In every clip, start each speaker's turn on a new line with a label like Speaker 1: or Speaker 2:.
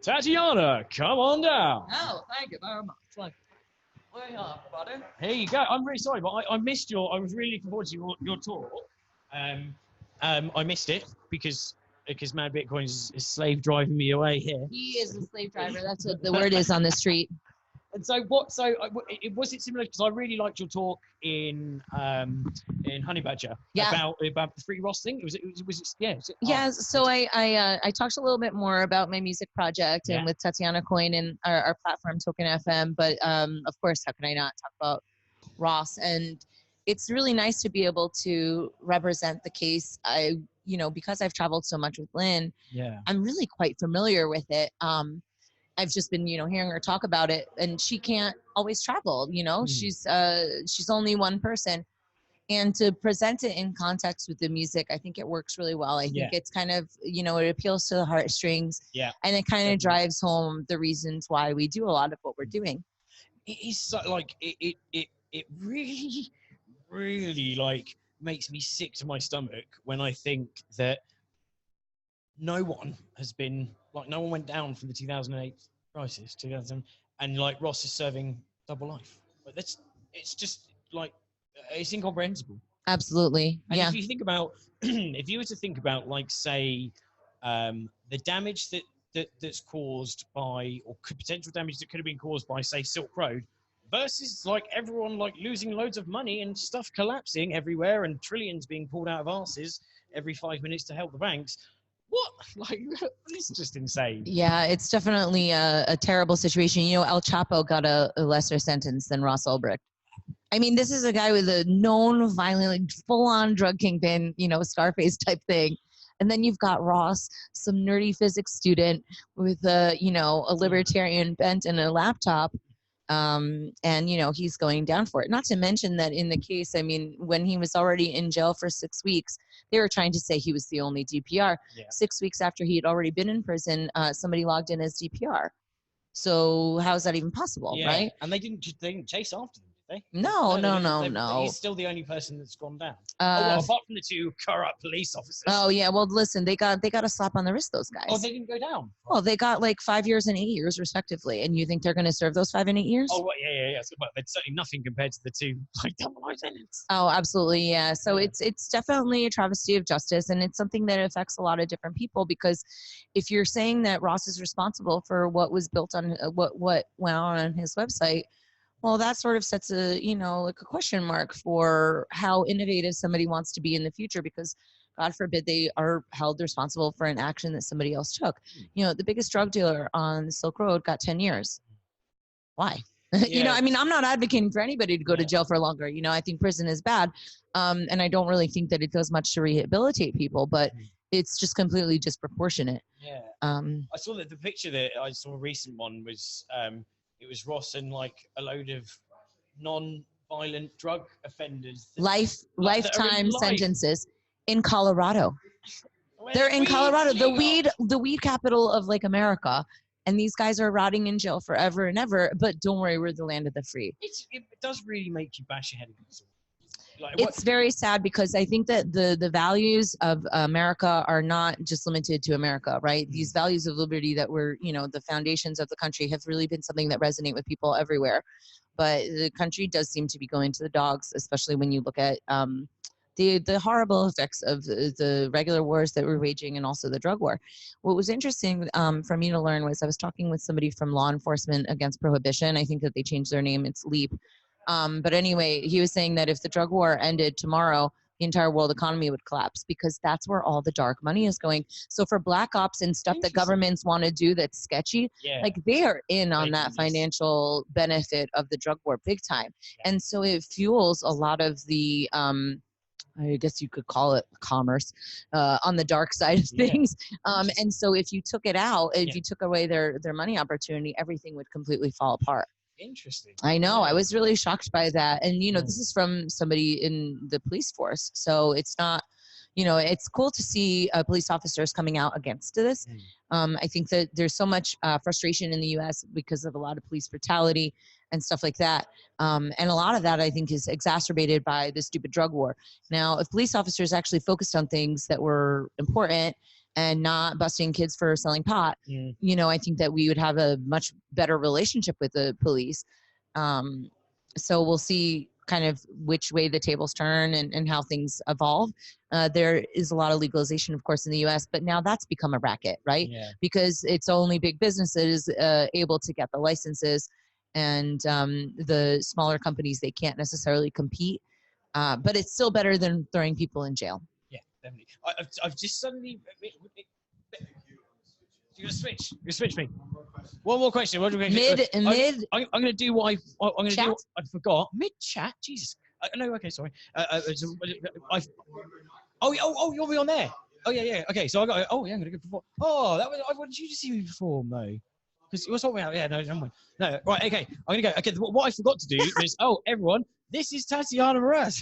Speaker 1: Tatiana, come on down.
Speaker 2: Oh, thank you very much. Like, way up, buddy.
Speaker 1: Here you go. I'm really sorry, but I missed I was really looking forward to your talk. I missed it because Mad Bitcoin is slave driving me away here.
Speaker 2: He is a slave driver. That's what the word is on the street.
Speaker 1: And so what? So was it similar? Because I really liked your talk in Honey Badger about the free Ross thing. Was it? Yeah.
Speaker 2: Yeah. So I talked a little bit more about my music project and with Tatiana Coin and our platform Token FM. But of course, how can I not talk about Ross? And it's really nice to be able to represent the case. Because I've traveled so much with Lynn.
Speaker 1: Yeah.
Speaker 2: I'm really quite familiar with it. I've just been, hearing her talk about it, and she can't always travel. She's only one person, and to present it in context with the music, I think it works really well. I think it's kind of, it appeals to the heartstrings, and it kind of drives home the reasons why we do a lot of what we're doing.
Speaker 1: It is so, like it really, really like makes me sick to my stomach when I think that no one went down from the 2008 crisis, and like Ross is serving double life. But it's just like, it's incomprehensible.
Speaker 2: Absolutely.
Speaker 1: And if you think about, if you were to think about, like, say, the damage that's caused by, or potential damage that could have been caused by, say, Silk Road, versus like everyone like losing loads of money and stuff collapsing everywhere and trillions being pulled out of arses every 5 minutes to help the banks. What? Like, this is just insane. Yeah,
Speaker 2: it's definitely a terrible situation. El Chapo got a lesser sentence than Ross Ulbricht. I mean, this is a guy with a known violent, like, full-on drug kingpin, Scarface type thing. And then you've got Ross, some nerdy physics student with a libertarian bent and a laptop. And he's going down for it. Not to mention that in the case, I mean, when he was already in jail for 6 weeks, they were trying to say he was the only DPR. 6 weeks after he had already been in prison, somebody logged in as DPR. So how is that even possible, right?
Speaker 1: And they didn't chase after them, did they?
Speaker 2: No.
Speaker 1: He's still the only person that's gone down. Apart from the two corrupt police officers.
Speaker 2: Oh yeah, well listen, they got a slap on the wrist, those guys.
Speaker 1: Oh, they didn't go down.
Speaker 2: Well, they got like 5 years and 8 years respectively, and you think they're going to serve those 5 and 8 years?
Speaker 1: Oh, yeah. So, well, it's certainly nothing compared to the two like double lieutenants.
Speaker 2: Oh, absolutely, yeah. So it's definitely a travesty of justice, and it's something that affects a lot of different people, because if you're saying that Ross is responsible for what was built on what went on his website, well, that sort of sets a like a question mark for how innovative somebody wants to be in the future, because God forbid they are held responsible for an action that somebody else took. The biggest drug dealer on the Silk Road got 10 years. Why? I mean, I'm not advocating for anybody to go to jail for longer. I think prison is bad. And I don't really think that it does much to rehabilitate people, but it's just completely disproportionate.
Speaker 1: Yeah. I saw that the picture that I saw, a recent one, was it was Ross and like a load of non-violent drug offenders.
Speaker 2: Lifetime sentences in Colorado. They're in Colorado, the weed capital of like America. And these guys are rotting in jail forever and ever. But don't worry, we're the land of the free.
Speaker 1: It does really make you bash your head against it.
Speaker 2: It's very sad, because I think that the values of America are not just limited to America, right? These values of liberty that were, the foundations of the country have really been something that resonate with people everywhere. But the country does seem to be going to the dogs, especially when you look at the horrible effects of the regular wars that we're waging, and also the drug war. What was interesting for me to learn was I was talking with somebody from Law Enforcement Against Prohibition. I think that they changed their name. It's LEAP. But anyway, he was saying that if the drug war ended tomorrow, the entire world economy would collapse, because that's where all the dark money is going. So for black ops and stuff that governments want to do that's sketchy, like they are in on that financial benefit of the drug war big time. And so it fuels a lot of the, I guess you could call it commerce on the dark side of things. And so if you took it out, if you took away their money opportunity, everything would completely fall apart.
Speaker 1: Interesting.
Speaker 2: I know. I was really shocked by that. And, this is from somebody in the police force. So it's not, it's cool to see police officers coming out against this. I think that there's so much frustration in the U.S. because of a lot of police brutality and stuff like that. And a lot of that, I think, is exacerbated by the stupid drug war. Now, if police officers actually focused on things that were important and not busting kids for selling pot, you know, I think that we would have a much better relationship with the police. So we'll see kind of which way the tables turn and how things evolve. There is a lot of legalization, of course, in the US, but now that's become a racket, right?
Speaker 1: Yeah.
Speaker 2: Because it's only big businesses able to get the licenses, and the smaller companies, they can't necessarily compete. But it's still better than throwing people in jail.
Speaker 1: Yeah, definitely. I've just suddenly. You're gonna switch. You're gonna switch me. One more question. I'm going to do what I'm going to do. I forgot mid chat. Jesus. No. Okay. Sorry. You'll be on there. Oh yeah. Okay. So I got. Oh yeah. I'm going to go perform. Oh, that was. I wanted you to see me perform though. Because it was talking about. Yeah. No. Never mind. No. Right. Okay. I'm going to go. Okay. What I forgot to do is. Oh, everyone. This is Tatiana Moroz.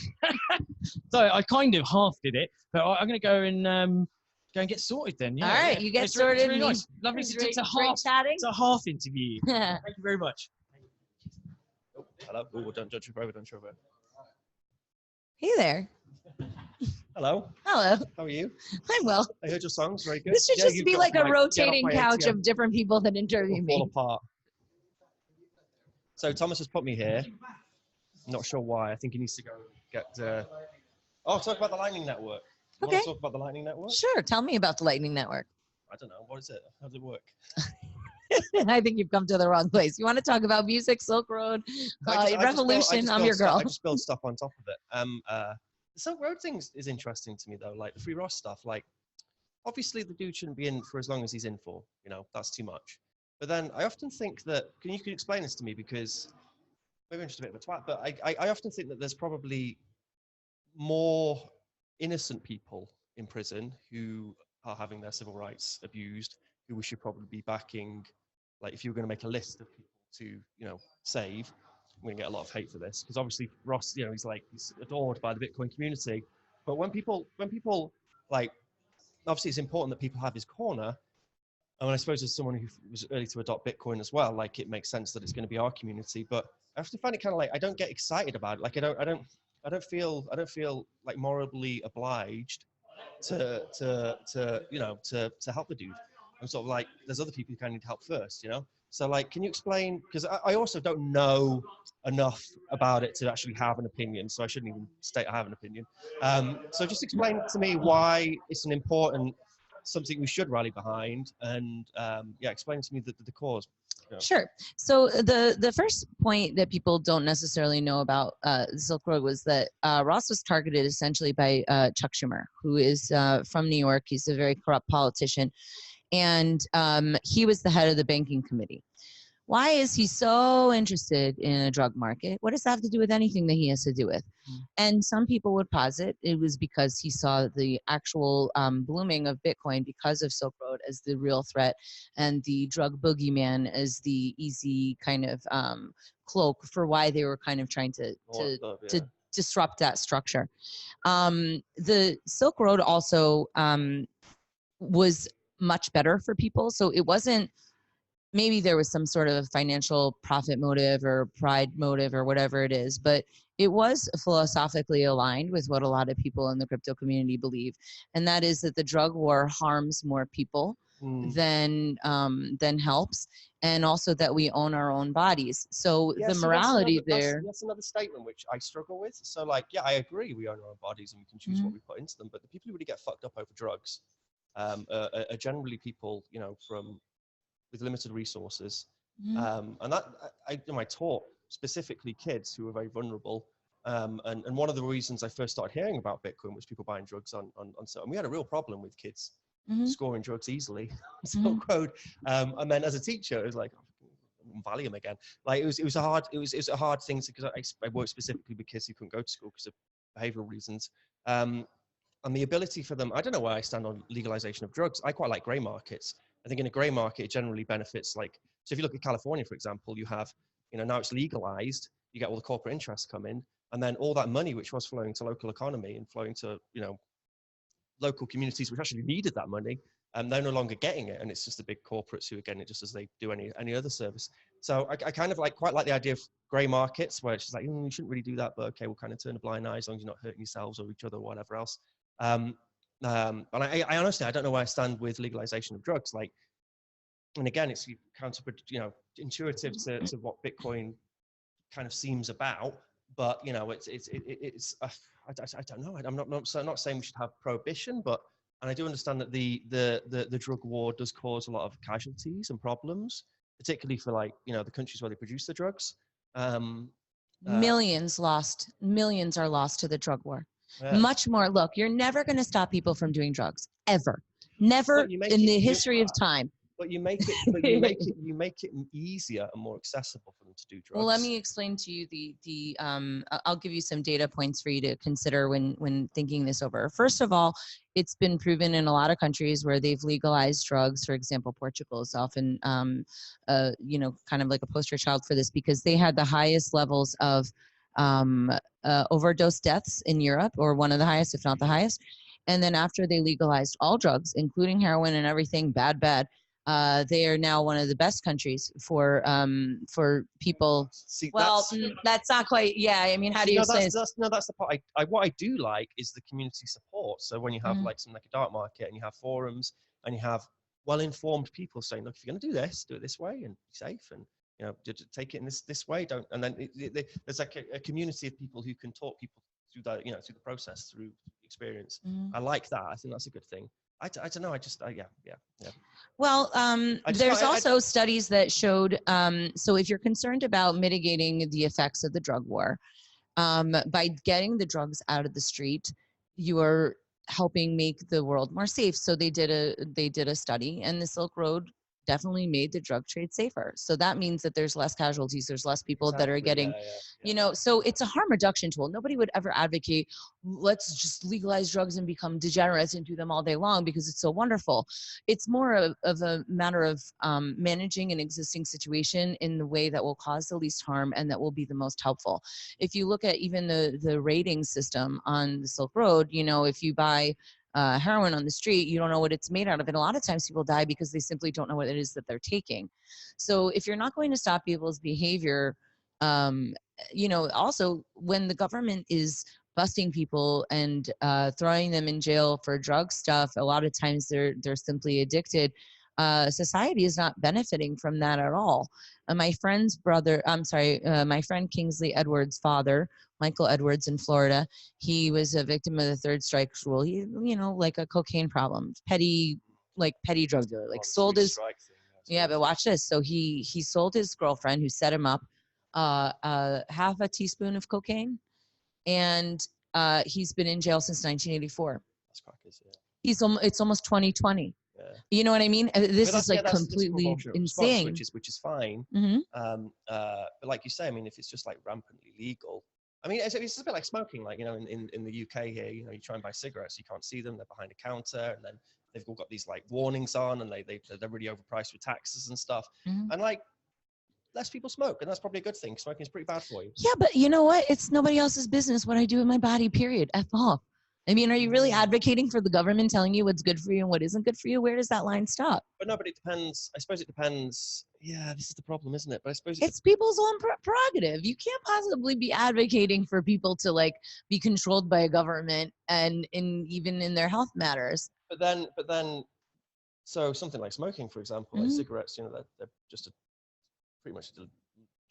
Speaker 1: So I kind of half did it, but I'm going to go and get sorted then. Yeah,
Speaker 2: all right, you get sorted.
Speaker 1: It's really nice. Lovely to it's a half interview. Thank you very much.
Speaker 3: Oh, hello. Oh, don't judge your don't show over.
Speaker 2: Hey there.
Speaker 3: Hello.
Speaker 2: Hello.
Speaker 3: How are you?
Speaker 2: I'm well.
Speaker 3: I heard your songs. Very good.
Speaker 2: This should just be like a rotating couch of different people that interview me.
Speaker 3: Fall apart. So Thomas has put me here. I'm not sure why. I think he needs to go get. Talk about the Lightning Network. You want to talk about the Lightning Network?
Speaker 2: Sure. Tell me about the Lightning Network.
Speaker 3: I don't know. What is it? How does it work?
Speaker 2: I think you've come to the wrong place. You want to talk about music, Silk Road, Revolution? I'm your girl.
Speaker 3: I just build stuff on top of it. The Silk Road thing is interesting to me though. Like the Free Ross stuff. Like obviously the dude shouldn't be in for as long as he's in for. You know, that's too much. But then I often think that you can explain this to me, because maybe I'm just a bit of a twat, but I often think that there's probably more innocent people in prison who are having their civil rights abused, who we should probably be backing. Like if you were going to make a list of people to, save, I'm going to get a lot of hate for this, because obviously Ross, he's adored by the Bitcoin community. But when people like, obviously it's important that people have his corner. And I suppose as someone who was early to adopt Bitcoin as well, like it makes sense that it's going to be our community. But I have to find it kind of like, I don't get excited about it. Like I don't feel like morally obliged to help the dude. I'm sort of like, there's other people who kind of need help first, So like, can you explain? Because I also don't know enough about it to actually have an opinion, so I shouldn't even state I have an opinion. So just explain to me why it's an important something we should rally behind, and explain to me the cause.
Speaker 2: Sure. So the first point that people don't necessarily know about Silk Road was that Ross was targeted essentially by Chuck Schumer, who is from New York. He's a very corrupt politician, and he was the head of the banking committee. Why is he so interested in a drug market? What does that have to do with anything that he has to do with? And some people would posit it was because he saw the actual blooming of Bitcoin because of Silk Road as the real threat, and the drug boogeyman as the easy kind of cloak for why they were kind of trying to disrupt that structure. The Silk Road also was much better for people. So it wasn't, maybe there was some sort of financial profit motive or pride motive or whatever it is, but it was philosophically aligned with what a lot of people in the crypto community believe. And that is that the drug war harms more people than helps. And also that we own our own bodies. So the morality
Speaker 3: that's another statement which I struggle with. So like, yeah, I agree we own our own bodies and we can choose what we put into them. But the people who really get fucked up over drugs are generally people, with limited resources. And that I taught specifically kids who are very vulnerable. And one of the reasons I first started hearing about Bitcoin was people buying drugs on and we had a real problem with kids scoring drugs easily on Silk Road. And then as a teacher, it was like, Valium again. Like it was a hard thing because I worked specifically with kids who couldn't go to school because of behavioral reasons. And the ability for them, I don't know where I stand on legalization of drugs. I quite like gray markets. I think in a gray market, it generally benefits, so if you look at California, for example, you have, now it's legalized, you get all the corporate interests come in, and then all that money which was flowing to local economy and flowing to, local communities which actually needed that money, they're no longer getting it. And it's just the big corporates who are getting it just as they do any other service. So I kind of quite like the idea of gray markets where it's just like, you shouldn't really do that, but okay, we'll kind of turn a blind eye as long as you're not hurting yourselves or each other or whatever else. And I honestly, I don't know where I stand with legalization of drugs. Like, and again, it's intuitive to what Bitcoin kind of seems about, but I don't know. I'm not saying we should have prohibition, but, and I do understand that the drug war does cause a lot of casualties and problems, particularly for the countries where they produce the drugs.
Speaker 2: Millions are lost to the drug war.
Speaker 3: Yeah.
Speaker 2: Much more. Look, you're never going to stop people from doing drugs, ever. Never in the history of time.
Speaker 3: But you make it easier and more accessible for them to do drugs.
Speaker 2: Well, let me explain to you I'll give you some data points for you to consider when thinking this over. First of all, it's been proven in a lot of countries where they've legalized drugs. For example, Portugal is often, kind of like a poster child for this, because they had the highest levels of overdose deaths in Europe, or one of the highest, if not the highest. And then after they legalized all drugs, including heroin and everything, bad, they are now one of the best countries for people.
Speaker 3: See,
Speaker 2: that's not quite. Yeah, I mean, how do you say?
Speaker 3: That's the part. What I do like is the community support. So when you have something like a dark market, and you have forums, and you have well-informed people saying, "Look, if you're going to do it this way, and be safe, and take it in this way." Don't. And then there's like a community of people who can talk people through that, through the process, through experience. I like that. I think that's a good thing. I don't know. Yeah.
Speaker 2: Well, there's also studies that showed, so if you're concerned about mitigating the effects of the drug war, by getting the drugs out of the street, you are helping make the world more safe. So they did a study, and the Silk Road definitely made the drug trade safer. So that means that there's less casualties, there's less people that are getting, so it's a harm reduction tool. Nobody would ever advocate, let's just legalize drugs and become degenerates and do them all day long because it's so wonderful. It's more of a matter of managing an existing situation in the way that will cause the least harm and that will be the most helpful. If you look at even the rating system on the Silk Road, if you buy heroin on the street, you don't know what it's made out of. And a lot of times people die because they simply don't know what it is that they're taking. So if you're not going to stop people's behavior, also when the government is busting people and throwing them in jail for drug stuff, a lot of times they're simply addicted. Society is not benefiting from that at all. My friend Kingsley Edwards' father, Michael Edwards in Florida, he was a victim of the third strike rule. He, like a cocaine problem, petty drug dealer, sold his, but watch this. So he sold his girlfriend, who set him up, half a teaspoon of cocaine, and he's been in jail since 1984. That's crackers, yeah. It's almost 2020. Yeah. You know what I mean? This is completely insane.
Speaker 3: Which is fine. But like you say, I mean, if it's just rampantly legal, I mean, it's a bit like smoking. In the UK here, you try and buy cigarettes, you can't see them; they're behind a counter, and then they've all got these warnings on, and they're really overpriced with taxes and stuff. And less people smoke, and that's probably a good thing. Smoking is pretty bad for you.
Speaker 2: Yeah, but you know what? It's nobody else's business what I do with my body. Period. F off. I mean, are you really advocating for the government telling you what's good for you and what isn't good for you? Where does that line stop?
Speaker 3: But it depends. I suppose it depends. Yeah, this is the problem, isn't it? But I suppose
Speaker 2: it's people's own prerogative. You can't possibly be advocating for people to be controlled by a government and even in their health matters.
Speaker 3: But then, so something like smoking, for example, like cigarettes, they're just pretty much the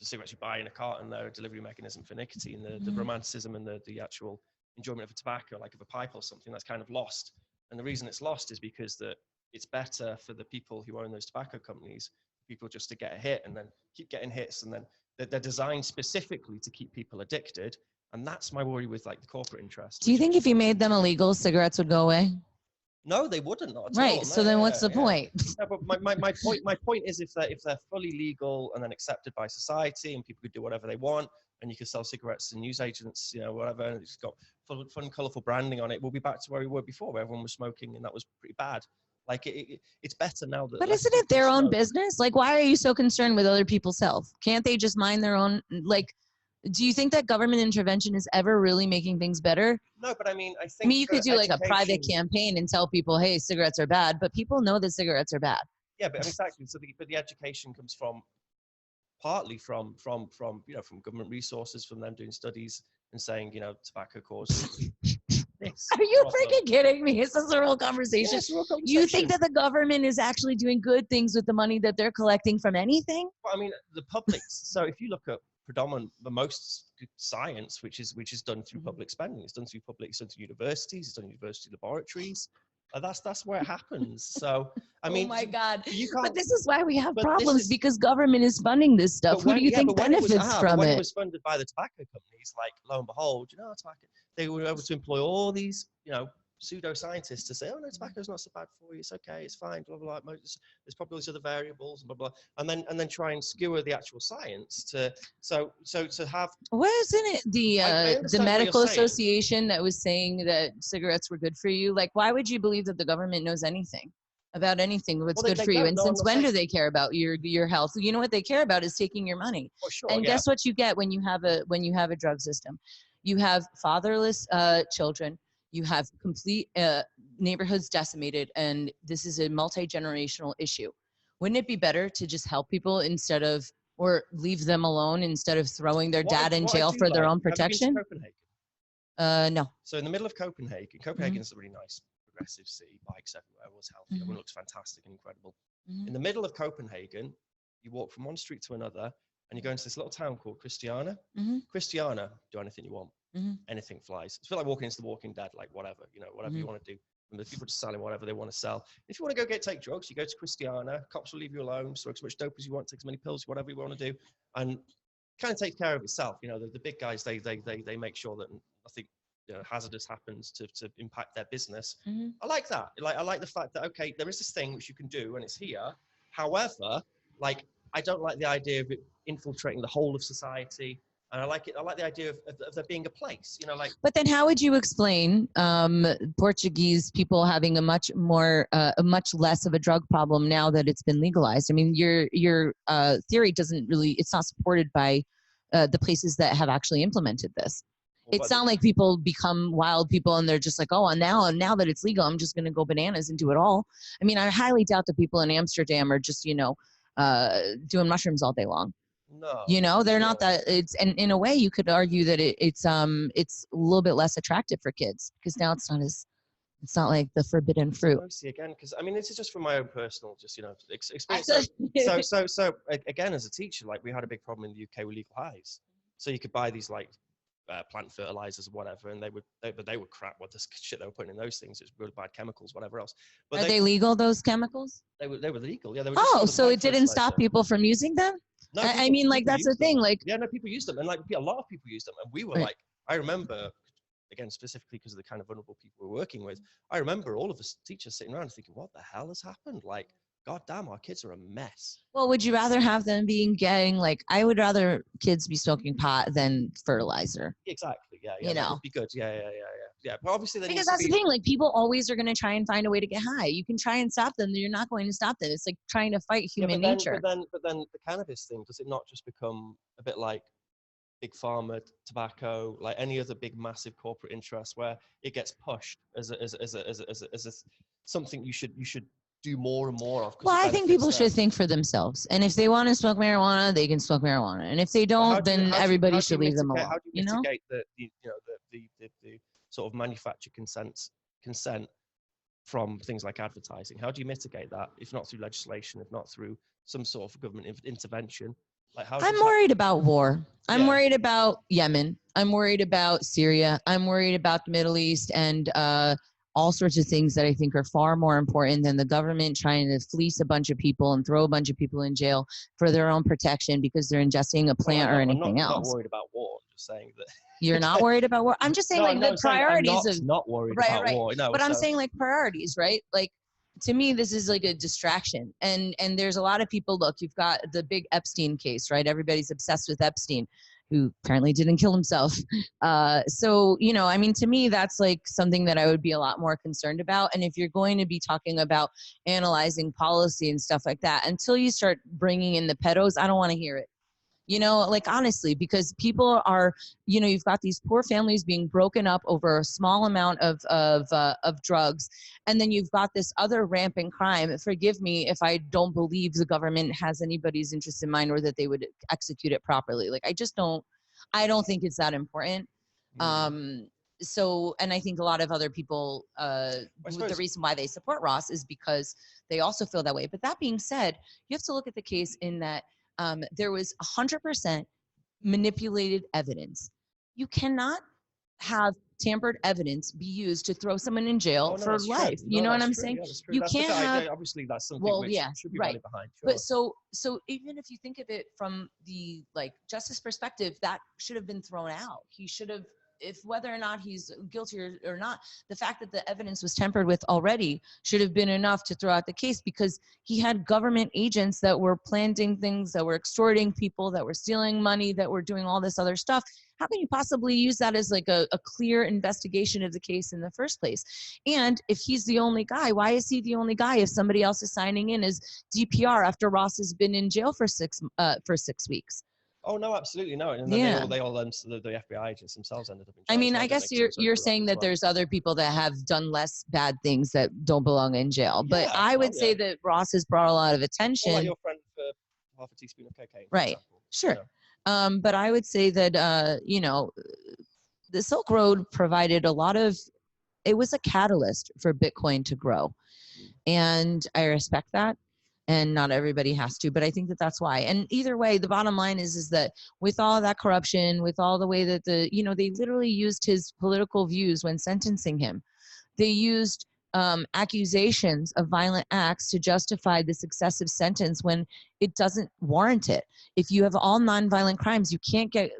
Speaker 3: cigarettes you buy in a carton. They're a delivery mechanism for nicotine. The romanticism and the actual enjoyment of a tobacco, like of a pipe or something, that's kind of lost. And the reason it's lost is because that it's better for the people who own those tobacco companies, people just to get a hit and then keep getting hits, and then they're designed specifically to keep people addicted. And that's my worry with the corporate interest.
Speaker 2: Do you think if you made them illegal, cigarettes would go away?
Speaker 3: No, they wouldn't. Not at
Speaker 2: right.
Speaker 3: all.
Speaker 2: So then what's the point?
Speaker 3: No, but my point is if they're fully legal and then accepted by society, and people could do whatever they want, and you can sell cigarettes to newsagents, whatever, and it's got fun, colourful branding on it, we'll be back to where we were before, where everyone was smoking, and that was pretty bad. It's better now that.
Speaker 2: But isn't it their own business? Why are you so concerned with other people's health? Can't they just mind their own? Do you think that government intervention is ever really making things better?
Speaker 3: No, but I mean, I think.
Speaker 2: You could do a private campaign and tell people, hey, cigarettes are bad, but people know that cigarettes are bad.
Speaker 3: Yeah, but exactly. So but the education comes partly from government resources, from them doing studies and saying, tobacco causes this
Speaker 2: Are you
Speaker 3: problem.
Speaker 2: freaking kidding me? Is this a real conversation?
Speaker 3: Yes, real
Speaker 2: You think
Speaker 3: conversation.
Speaker 2: that the government is actually doing good things with the money that they're collecting from anything?
Speaker 3: Well, I mean, the public. So if you look at the most science, which is done through public spending, it's done through universities, it's done in university laboratories. That's where it happens. So I mean,
Speaker 2: oh my God!
Speaker 3: you can't.
Speaker 2: But this is why we have
Speaker 3: but
Speaker 2: problems because government is funding this stuff. Who do you think benefits from
Speaker 3: when
Speaker 2: it?
Speaker 3: it was funded by the tobacco companies, like lo and behold, tobacco, they were able to employ all these, pseudoscientists to say, oh no, tobacco's not so bad for you. It's okay. It's fine. Blah blah blah. There's probably these other variables. Blah blah. And then try and skewer the actual science to have.
Speaker 2: Wasn't it the medical
Speaker 3: what you're saying.
Speaker 2: association that was saying that cigarettes were good for you? Like, why would you believe that the government knows anything about anything what's good for you? And since when do they care about your health? You know what they care about is taking your money.
Speaker 3: Oh, sure,
Speaker 2: and guess what you get when you have a drug system? You have fatherless children. You have complete neighborhoods decimated, and this is a multi-generational issue. Wouldn't it be better to just help people or leave them alone instead of throwing their dad in jail for their own protection?
Speaker 3: Have you been to Copenhagen?
Speaker 2: No.
Speaker 3: So in the middle of Copenhagen is a really nice progressive city, bikes everywhere, was healthy, everyone looks fantastic and incredible. In the middle of Copenhagen, you walk from one street to another, and you go into this little town called Christiania. Christiania, do anything you want. Anything flies. It's a bit like walking into The Walking Dead, like whatever, whatever you want to do. And the people just selling whatever they want to sell. If you want to go take drugs, you go to Christiania. Cops will leave you alone. Smoke as much dope as you want, take as many pills, whatever you want to do, and kind of take care of itself. The big guys, they make sure that nothing hazardous happens to impact their business. I like that. I like the fact that okay, there is this thing which you can do, and it's here. However, I don't like the idea of it infiltrating the whole of society. And I like it. I like the idea of there being a place, But
Speaker 2: then, how would you explain Portuguese people having a much less of a drug problem now that it's been legalized? I mean, your theory doesn't really. It's not supported by the places that have actually implemented this. It's not like people become wild people and they're just like, oh, now that it's legal, I'm just going to go bananas and do it all. I mean, I highly doubt that people in Amsterdam are just doing mushrooms all day long.
Speaker 3: No,
Speaker 2: they're not that. And in a way you could argue that it's a little bit less attractive for kids because now it's not like the forbidden fruit.
Speaker 3: Mostly again, because I mean, this is just from my own personal, experience. So again, as a teacher, we had a big problem in the UK with legal highs. So you could buy these plant fertilizers or whatever, and they were crap. What this shit they were putting in those things, it's really bad chemicals, whatever else. But
Speaker 2: are they legal? Those chemicals?
Speaker 3: They were legal. Yeah. They were
Speaker 2: so it didn't stop people from using them?
Speaker 3: No,
Speaker 2: I mean, that's the thing.
Speaker 3: No, people use them, and a lot of people use them, and we were I remember, again, specifically because of the kind of vulnerable people we're working with. I remember all of us teachers sitting around thinking, "What the hell has happened?" God damn, our kids are a mess.
Speaker 2: Well, would you rather have them I would rather kids be smoking pot than fertilizer.
Speaker 3: Exactly. Yeah. That'd be good. Yeah. But obviously,
Speaker 2: because that's the thing. People always are going to try and find a way to get high. You can try and stop them. You're not going to stop them. It's like trying to fight human nature.
Speaker 3: But then the cannabis thing, does it not just become a bit like big pharma, tobacco, like any other big massive corporate interest, where it gets pushed as something you should do more and more of?
Speaker 2: Well, I think people should think for themselves, and if they want to smoke marijuana, they can smoke marijuana, and if they don't, then everybody should leave them alone.
Speaker 3: How do you mitigate the sort of manufactured consent from things like advertising? How do you mitigate that, if not through legislation, if not through some sort of government intervention?
Speaker 2: I'm worried about war. I'm worried about Yemen. I'm worried about Syria. I'm worried about the Middle East and all sorts of things that I think are far more important than the government trying to fleece a bunch of people and throw a bunch of people in jail for their own protection because they're ingesting a plant or anything else.
Speaker 3: I'm not worried about war. I'm just saying that.
Speaker 2: You're not worried about war? I'm just saying the priorities
Speaker 3: I'm not worried about war. No,
Speaker 2: but I'm saying priorities, right? To me, this is a distraction. And there's a lot of people, look, you've got the big Epstein case, right? Everybody's obsessed with Epstein, who apparently didn't kill himself. So, to me, that's something that I would be a lot more concerned about. And if you're going to be talking about analyzing policy and stuff like that, until you start bringing in the pedos, I don't want to hear it. Honestly, because people are, you've got these poor families being broken up over a small amount of drugs. And then you've got this other rampant crime. Forgive me if I don't believe the government has anybody's interest in mind or that they would execute it properly. I don't think it's that important. and I think a lot of other people, the reason why they support Ross is because they also feel that way. But that being said, you have to look at the case in that there was 100% manipulated evidence. You cannot have tampered evidence be used to throw someone in jail for life. You know what I'm saying?
Speaker 3: Yeah,
Speaker 2: you can't have,
Speaker 3: obviously that's something which should be right behind. Sure.
Speaker 2: But so even if you think of it from the like justice perspective, that should have been thrown out. He should have, if whether or not he's guilty or not, the fact that the evidence was tampered with already should have been enough to throw out the case, because he had government agents that were planting things, that were extorting people, that were stealing money, that were doing all this other stuff. How can you possibly use that as like a clear investigation of the case in the first place? And if he's the only guy, why is he the only guy if somebody else is signing in as DPR after Ross has been in jail for 6 weeks?
Speaker 3: Oh no, absolutely no. And then they all the FBI agents themselves ended up in jail.
Speaker 2: I mean, I guess you're saying that there's other people that have done less bad things that don't belong in jail. But I would say that Ross has brought a lot of attention.
Speaker 3: Like your friend for half a teaspoon of cocaine.
Speaker 2: Right. Sure. But I would say that, the Silk Road provided it was a catalyst for Bitcoin to grow. And I respect that. And not everybody has to, but I think that that's why. And either way, the bottom line is that with all that corruption, with all the way that they literally used his political views when sentencing him. They used accusations of violent acts to justify this excessive sentence when it doesn't warrant it. If you have all nonviolent crimes, you can't get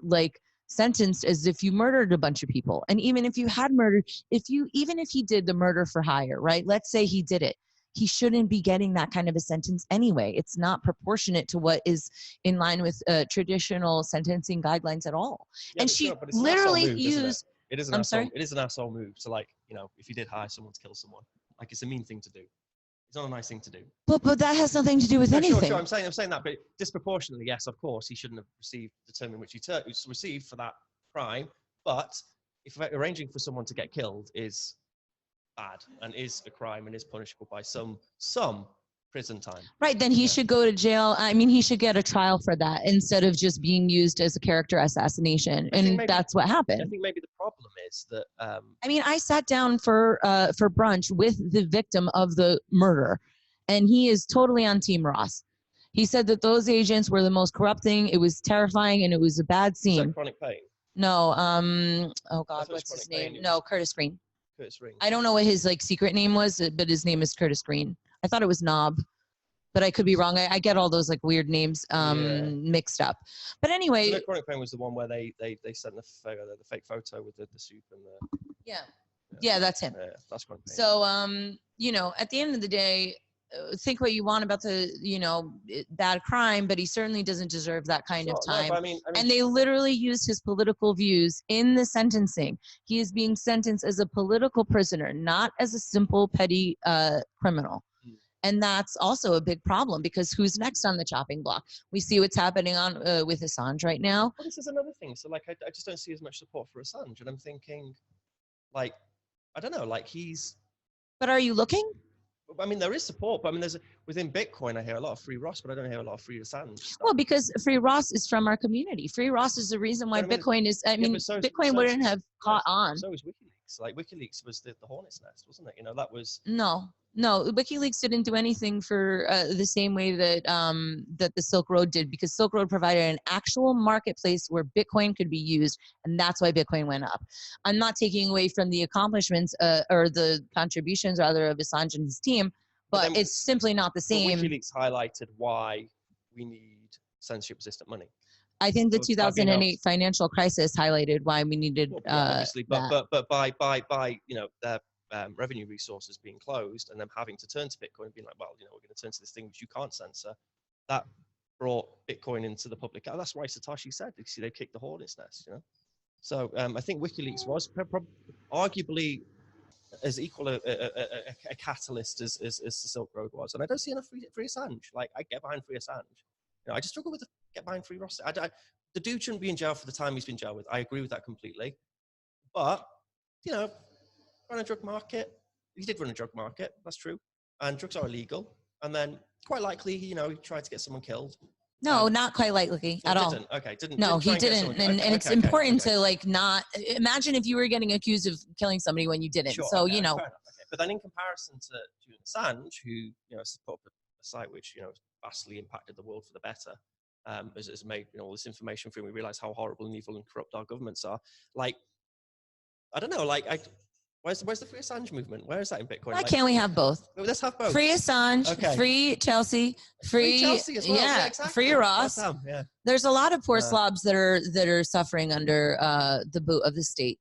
Speaker 2: sentenced as if you murdered a bunch of people. And even if you had murdered, even if he did the murder for hire, right? Let's say he did it. He shouldn't be getting that kind of a sentence anyway. It's not proportionate to what is in line with traditional sentencing guidelines at all.
Speaker 3: Yeah,
Speaker 2: and she literally used.
Speaker 3: It is an asshole. It is an asshole move. So if you did hire someone to kill someone, it's a mean thing to do. It's not a nice thing to do.
Speaker 2: But that has nothing to do with anything.
Speaker 3: Sure. I'm saying that, but disproportionately, yes, of course, he shouldn't have received the term in which he received for that crime. But if arranging for someone to get killed is bad and is a crime and is punishable by some prison time.
Speaker 2: Right, then he should go to jail. I mean, he should get a trial for that instead of just being used as a character assassination. And that's what happened.
Speaker 3: I think maybe the problem is that...
Speaker 2: I mean, I sat down for brunch with the victim of the murder, and he is totally on Team Ross. He said that those agents were the most corrupt thing. It was terrifying, and it was a bad scene.
Speaker 3: Is that Chronic Pain?
Speaker 2: No, oh God, what's his name? No, Curtis Green.
Speaker 3: Curtis Green.
Speaker 2: I don't know what his secret name was, but his name is Curtis Green. I thought it was Knob, but I could be wrong. I get all those weird names mixed up. But anyway,
Speaker 3: so Chronic Pain was the one where they sent the fake photo with the soup and the.
Speaker 2: Yeah, that's him.
Speaker 3: Yeah, that's Chronic Pain.
Speaker 2: So at the end of the day, think what you want about the bad crime, but he certainly doesn't deserve that kind of time.
Speaker 3: No, I mean,
Speaker 2: and they literally used his political views in the sentencing. He is being sentenced as a political prisoner, not as a simple petty criminal. And that's also a big problem, because who's next on the chopping block? We see what's happening with Assange right now.
Speaker 3: Well, this is another thing. So I just don't see as much support for Assange, and I'm thinking, I don't know, he's.
Speaker 2: But are you looking?
Speaker 3: I mean, there is support, but I mean, within Bitcoin, I hear a lot of free Ross, but I don't hear a lot of free Assange stuff.
Speaker 2: Well, because free Ross is from our community. Free Ross is the reason why Bitcoin is. Bitcoin wouldn't have caught on.
Speaker 3: So is WikiLeaks. WikiLeaks was the hornet's nest, wasn't it? That was.
Speaker 2: No, WikiLeaks didn't do anything for the same way that that the Silk Road did, because Silk Road provided an actual marketplace where Bitcoin could be used, and that's why Bitcoin went up. I'm not taking away from the accomplishments or the contributions, rather, of Assange and his team, but it's simply not the same.
Speaker 3: WikiLeaks highlighted why we need censorship-resistant money.
Speaker 2: I think the 2008 financial crisis highlighted why we needed.
Speaker 3: Obviously, but by their revenue resources being closed and them having to turn to Bitcoin and being like, well, we're going to turn to this thing which you can't censor, that brought Bitcoin into the public. That's why Satoshi said, they kicked the hornet's nest, So I think WikiLeaks was arguably as equal a catalyst as the Silk Road was. And I don't see enough free Assange. I get behind free Assange. I just struggle with get behind free Ross. The dude shouldn't be in jail for the time he's been jailed with. I agree with that completely. But, run a drug market. He did run a drug market. That's true. And drugs are illegal. And then quite likely, he tried to get someone killed.
Speaker 2: No, not quite likely at all.
Speaker 3: Didn't. Okay, didn't.
Speaker 2: No,
Speaker 3: didn't try
Speaker 2: he
Speaker 3: and get
Speaker 2: didn't.
Speaker 3: someone-
Speaker 2: And
Speaker 3: okay,
Speaker 2: it's
Speaker 3: okay,
Speaker 2: important
Speaker 3: okay.
Speaker 2: to like not imagine if you were getting accused of killing somebody when you didn't.
Speaker 3: Sure,
Speaker 2: So,
Speaker 3: okay,
Speaker 2: you know,
Speaker 3: fair enough, okay. But then in comparison to Julian Assange, who, you know, has put up a site which, you know, vastly impacted the world for the better, has made, you know, all this information free, and we realize how horrible and evil and corrupt our governments are. Like, I don't know, like, where's the free Assange movement? Where is that in Bitcoin?
Speaker 2: why
Speaker 3: Like,
Speaker 2: can't we have both?
Speaker 3: well, let's have both.
Speaker 2: Free Assange,
Speaker 3: Okay.
Speaker 2: free Chelsea, free
Speaker 3: Chelsea as well.
Speaker 2: yeah,
Speaker 3: exactly.
Speaker 2: free Ross.
Speaker 3: Goddamn, yeah.
Speaker 2: There's a lot of poor slobs that are suffering under the boot of the state.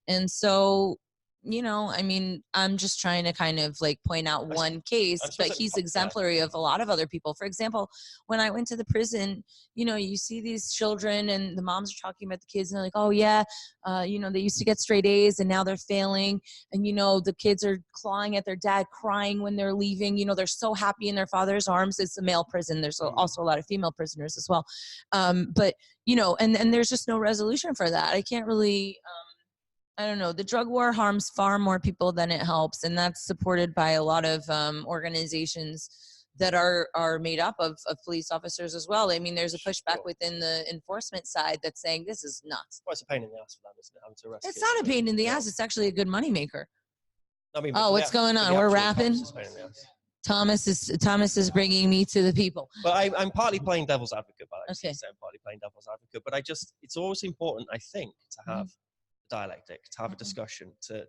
Speaker 2: And so, you know, I mean, I'm just trying to kind of like point out one case, but he's exemplary of a lot of other people. For example, when I went to the prison, you know, you see these children and the moms are talking about the kids and they're like, oh yeah, you know, they used to get straight A's and now they're failing. And, you know, the kids are clawing at their dad, crying when they're leaving. You know, they're so happy in their father's arms. It's a male prison. There's also a lot of female prisoners as well. But, you know, and there's just no resolution for that. I can't really... I don't know. The drug war harms far more people than it helps, and that's supported by a lot of organizations that are made up of police officers as well. I mean, there's a pushback within the enforcement side that's saying this is nuts.
Speaker 3: Well, it's a pain in the ass for them, isn't it? Having to arrest
Speaker 2: It's
Speaker 3: kids,
Speaker 2: not a
Speaker 3: but-
Speaker 2: pain in the ass. It's actually a good moneymaker.
Speaker 3: I mean,
Speaker 2: Oh, what's going on? We're rapping. Thomas is bringing me to the people.
Speaker 3: But I'm partly playing devil's advocate, but
Speaker 2: Okay.
Speaker 3: I'm partly playing devil's advocate. But it's always important, I think, to have dialectic, to have a discussion, to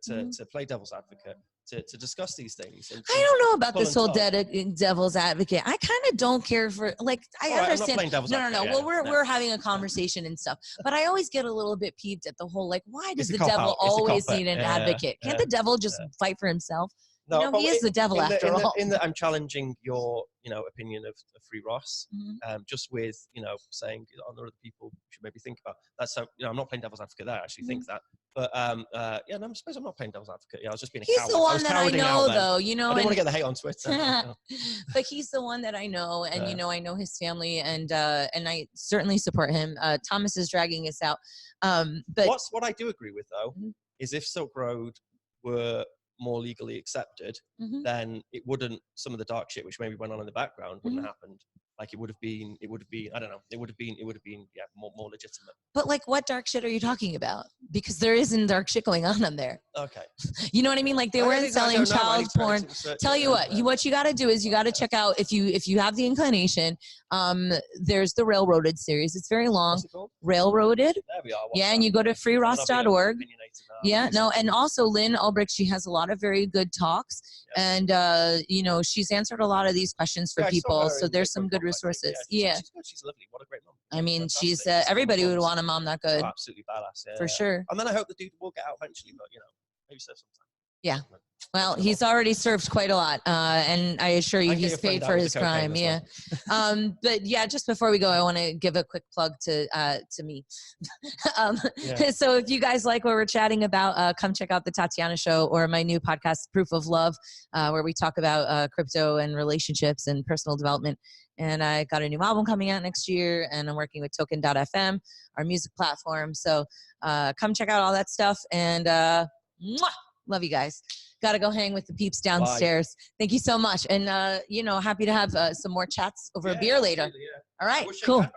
Speaker 3: play devil's advocate, to discuss these things. And
Speaker 2: I don't know about this whole
Speaker 3: talk.
Speaker 2: devil's advocate. I kind of don't care for, like, I
Speaker 3: All right, I'm not
Speaker 2: understand.
Speaker 3: playing devil's
Speaker 2: No.
Speaker 3: advocate,
Speaker 2: Well,
Speaker 3: yeah,
Speaker 2: we're having a conversation and stuff, but I always get a little bit peeved at the whole, like, why does the
Speaker 3: cop
Speaker 2: devil
Speaker 3: out. It's the
Speaker 2: always
Speaker 3: cop out.
Speaker 2: need an
Speaker 3: Yeah,
Speaker 2: advocate? Can't the devil just fight for himself?
Speaker 3: No,
Speaker 2: you know,
Speaker 3: but
Speaker 2: he is the devil after all.
Speaker 3: In that I'm challenging your, you know, opinion of Free Ross,
Speaker 2: Mhm.
Speaker 3: just with, you know, saying on other people should maybe think about. That's you know, I'm not playing devil's advocate there. I actually think that, but yeah, no, I suppose I'm not playing devil's advocate. Yeah, I was just being a
Speaker 2: He's
Speaker 3: coward.
Speaker 2: the one that I know, though. You know,
Speaker 3: I didn't want to get the hate on Twitter.
Speaker 2: but he's the one that I know, and you know, I know his family, and I certainly support him. Thomas is dragging us out, but
Speaker 3: what I do agree with though is if Silk Road were more legally accepted, then it wouldn't, some of the dark shit which maybe went on in the background wouldn't have happened. Like it would have been, I don't know, it would have been, yeah, more legitimate.
Speaker 2: But like, what dark shit are you talking about? Because there isn't dark shit going on there.
Speaker 3: Okay.
Speaker 2: You know what I mean? Like they weren't selling child porn. Tell you what you got to do is you got to check out, if you have the inclination, there's the Railroaded series. It's very long.
Speaker 3: What's it called?
Speaker 2: Railroaded.
Speaker 3: There we are.
Speaker 2: Yeah, and you go to freeross.org. Yeah, no, and
Speaker 3: also
Speaker 2: also Lynn Ulbricht, she has a lot of very good talks, and you know, she's answered a lot of these questions for people. So there's some good resources. Yeah,
Speaker 3: she's lovely. What a great mom.
Speaker 2: I mean,
Speaker 3: Fantastic.
Speaker 2: she's everybody would want a mom that good.
Speaker 3: Oh, absolutely badass. Yeah,
Speaker 2: for sure.
Speaker 3: And then I hope the dude will get out eventually, but you know, maybe serve sometime.
Speaker 2: Yeah. Well, he's already served quite a lot, and I assure you, he's paid for his crime. Yeah. But yeah, just before we go, I want to give a quick plug to me. So if you guys like what we're chatting about, come check out the Tatiana Show or my new podcast, Proof of Love, where we talk about crypto and relationships and personal development. And I got a new album coming out next year, and I'm working with Token.fm, our music platform. So come check out all that stuff, and love you guys. Got to go hang with the peeps downstairs. Bye. Thank you so much. And, you know, happy to have some more chats over a beer later. All right, cool.